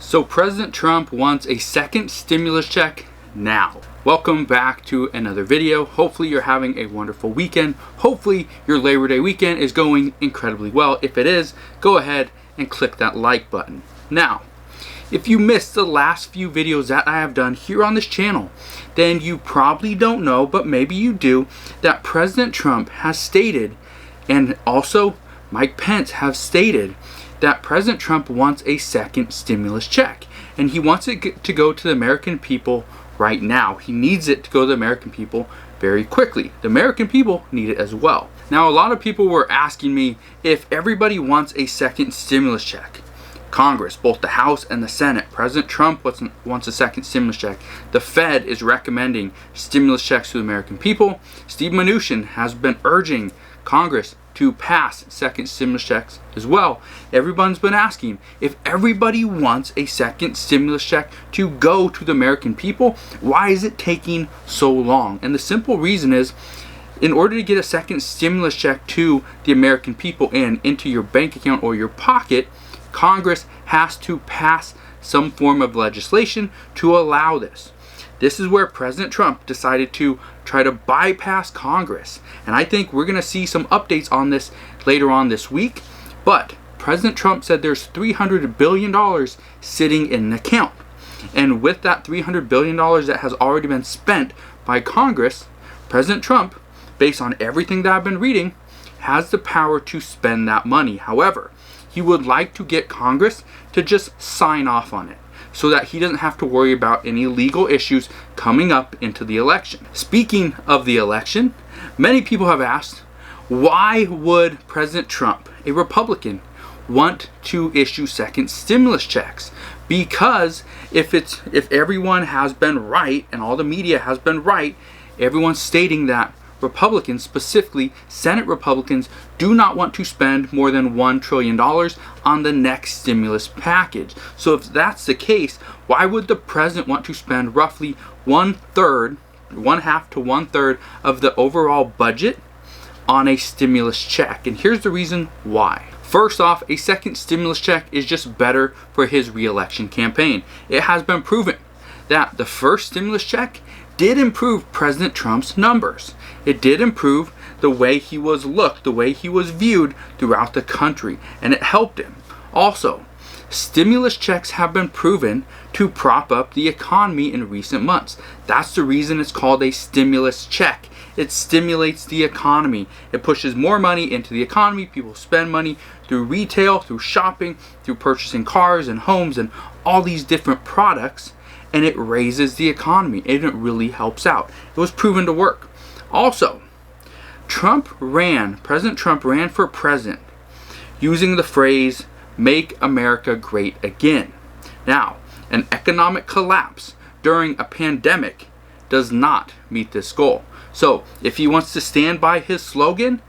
So President Trump wants a second stimulus check now. Welcome back to another video. Hopefully you're having a wonderful weekend. Hopefully your Labor Day weekend is going incredibly well. If it is, go ahead and click that like button. Now, if you missed the last few videos that I have done here on this channel, then you probably don't know, but maybe you do, that President Trump has stated, and also Mike Pence have stated, that President Trump wants a second stimulus check. And he wants it to go to the American people right now. He needs it to go to the American people very quickly. The American people need it as well. Now, a lot of people were asking me if everybody wants a second stimulus check. Congress, both the House and the Senate, President Trump wants a second stimulus check. The Fed is recommending stimulus checks to the American people. Steve Mnuchin has been urging Congress to pass second stimulus checks as well. Everyone's been asking if everybody wants a second stimulus check to go to the American people, why is it taking so long? And the simple reason is, in order to get a second stimulus check to the American people and into your bank account or your pocket, Congress has to pass some form of legislation to allow this. This is where President Trump decided to try to bypass Congress. And I think we're going to see some updates on this later on this week. But President Trump said there's $300 billion sitting in an account. And with that $300 billion that has already been spent by Congress, President Trump, based on everything that I've been reading, has the power to spend that money. However, he would like to get Congress to just sign off on it, so that he doesn't have to worry about any legal issues coming up into the election. Speaking of the election, many people have asked, why would President Trump, a Republican, want to issue second stimulus checks? Because if everyone has been right and all the media has been right, everyone's stating that Republicans, specifically Senate Republicans, do not want to spend more than $1 trillion on the next stimulus package. So if that's the case, why would the president want to spend roughly one half to one third of the overall budget on a stimulus check? And here's the reason why. First off, a second stimulus check is just better for his re-election campaign. It has been proven that the first stimulus check did improve President Trump's numbers. It did improve the way he was looked, the way he was viewed throughout the country, and it helped him. Also, stimulus checks have been proven to prop up the economy in recent months. That's the reason it's called a stimulus check. It stimulates the economy. It pushes more money into the economy. People spend money through retail, through shopping, through purchasing cars and homes and all these different products, and it raises the economy, and it really helps out. It was proven to work. Also, President Trump ran for president using the phrase, "Make America Great Again." Now, an economic collapse during a pandemic does not meet this goal. So, if he wants to stand by his slogan,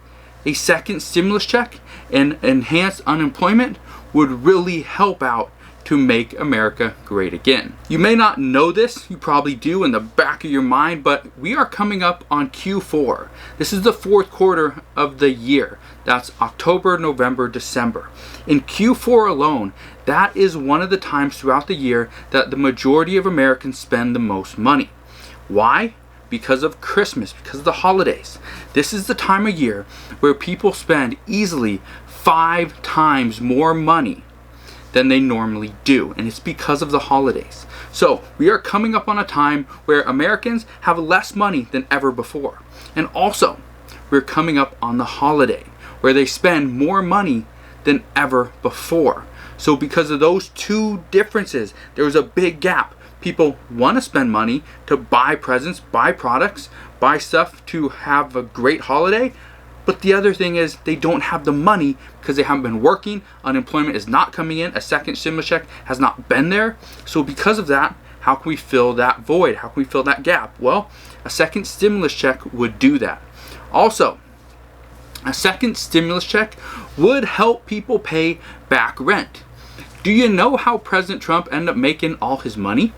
a second stimulus check and enhanced unemployment would really help out to make America great again. You may not know this, you probably do in the back of your mind, but we are coming up on Q4. This is the fourth quarter of the year. That's October, November, December. In Q4 alone, that is one of the times throughout the year that the majority of Americans spend the most money. Why? Because of Christmas, because of the holidays. This is the time of year where people spend easily 5 times more money than they normally do, and it's because of the holidays. So we are coming up on a time where Americans have less money than ever before, and also we're coming up on the holiday where they spend more money than ever before. So because of those two differences, there was a big gap. People want to spend money to buy presents, buy products, buy stuff to have a great holiday. But the other thing is they don't have the money because they haven't been working. Unemployment is not coming in. A second stimulus check has not been there. So because of that, how can we fill that void? How can we fill that gap? Well, a second stimulus check would do that. Also, a second stimulus check would help people pay back rent. Do you know how President Trump ended up making all his money?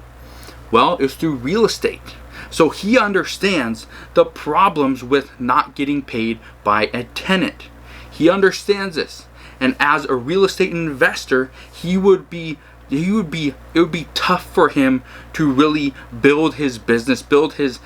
Well, it was through real estate. So he understands the problems with not getting paid by a tenant. He understands this. And as a real estate investor, he would be it would be tough for him to really build his business, build his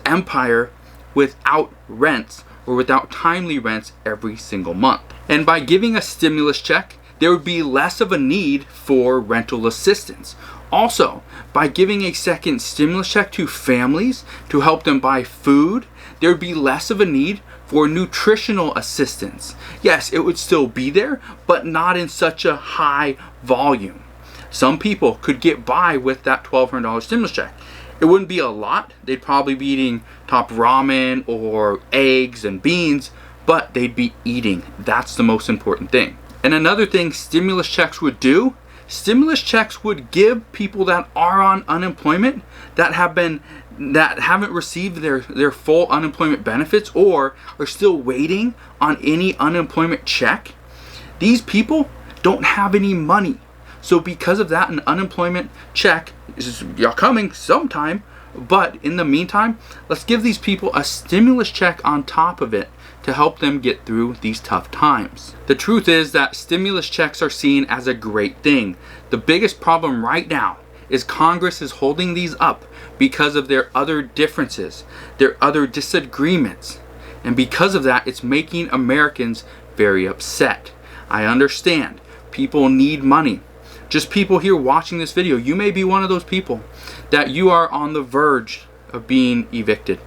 empire without rents or without timely rents every single month. And by giving a stimulus check, there would be less of a need for rental assistance. Also, by giving a second stimulus check to families to help them buy food, there would be less of a need for nutritional assistance. Yes, it would still be there, but not in such a high volume. Some people could get by with that $1,200 stimulus check. It wouldn't be a lot. They'd probably be eating top ramen or eggs and beans, but they'd be eating. That's the most important thing. And another thing stimulus checks would do, stimulus checks would give people that are on unemployment, that haven't received their full unemployment benefits or are still waiting on any unemployment check. These people don't have any money. So because of that, an unemployment check is coming sometime. But in the meantime, let's give these people a stimulus check on top of it to help them get through these tough times. The truth is that stimulus checks are seen as a great thing. The biggest problem right now is Congress is holding these up because of their other differences, their other disagreements. And because of that, it's making Americans very upset. I understand. People need money. Just people here watching this video, you may be one of those people that you are on the verge of being evicted.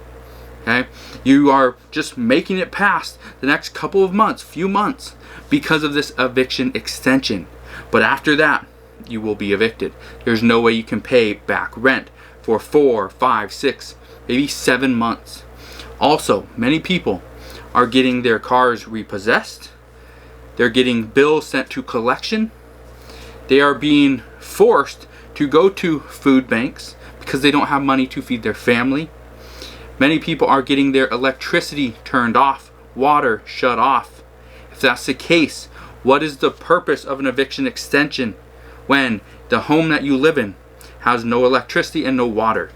Okay? You are just making it past the next couple of months, few months, because of this eviction extension. But after that, you will be evicted. There's no way you can pay back rent for 4, 5, 6, maybe 7 months. Also, many people are getting their cars repossessed. They're getting bills sent to collection. They are being forced to go to food banks because they don't have money to feed their family. Many people are getting their electricity turned off, water shut off. If that's the case, what is the purpose of an eviction extension when the home that you live in has no electricity and no water?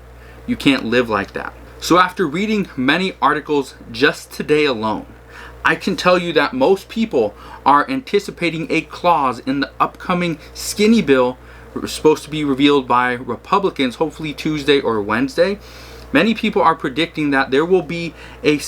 You can't live like that. So after reading many articles just today alone, I can tell you that most people are anticipating a clause in the upcoming skinny bill supposed to be revealed by Republicans, hopefully Tuesday or Wednesday. Many people are predicting that there will be a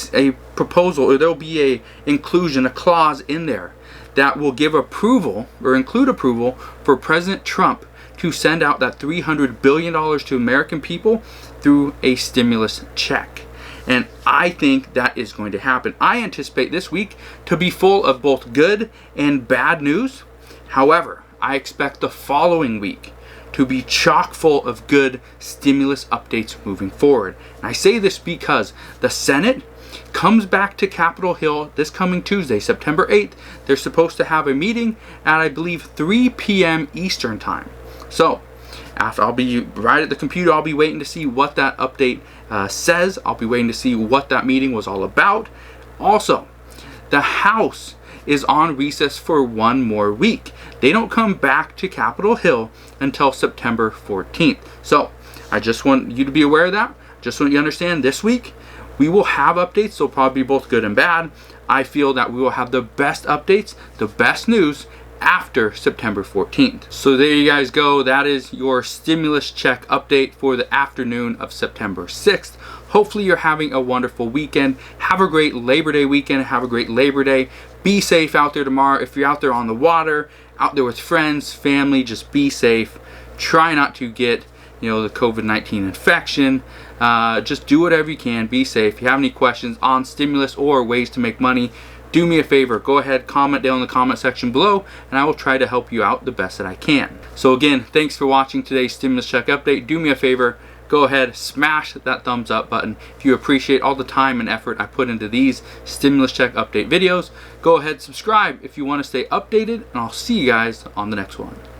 proposal, or there will be a inclusion, a clause in there that will give approval or include approval for President Trump to send out that $300 billion to American people through a stimulus check. And I think that is going to happen. I anticipate this week to be full of both good and bad news. However, I expect the following week to be chock full of good stimulus updates moving forward. And I say this because the Senate comes back to Capitol Hill this coming Tuesday, September 8th. They're supposed to have a meeting at, I believe, 3 p.m. Eastern time. So, after I'll be right at the computer, I'll be waiting to see what that update says. I'll be waiting to see what that meeting was all about. Also, the House is on recess for one more week. They don't come back to Capitol Hill until September 14th. So, I just want you to be aware of that. Just want you to understand this week, we will have updates. They'll probably be both good and bad. I feel that we will have the best updates, the best news, after September 14th. So there you guys go. That is your stimulus check update for the afternoon of September 6th. Hopefully you're having a wonderful weekend. Have a great Labor Day weekend. Have a great Labor Day. Be safe out there tomorrow. If you're out there on the water, out there with friends, family, just be safe. Try not to get, the COVID-19 infection. Just do whatever you can. Be safe. If you have any questions on stimulus or ways to make money, do me a favor, go ahead, comment down in the comment section below, and I will try to help you out the best that I can. So again, thanks for watching today's stimulus check update. Do me a favor, go ahead, smash that thumbs up button. If you appreciate all the time and effort I put into these stimulus check update videos, go ahead, subscribe if you want to stay updated, and I'll see you guys on the next one.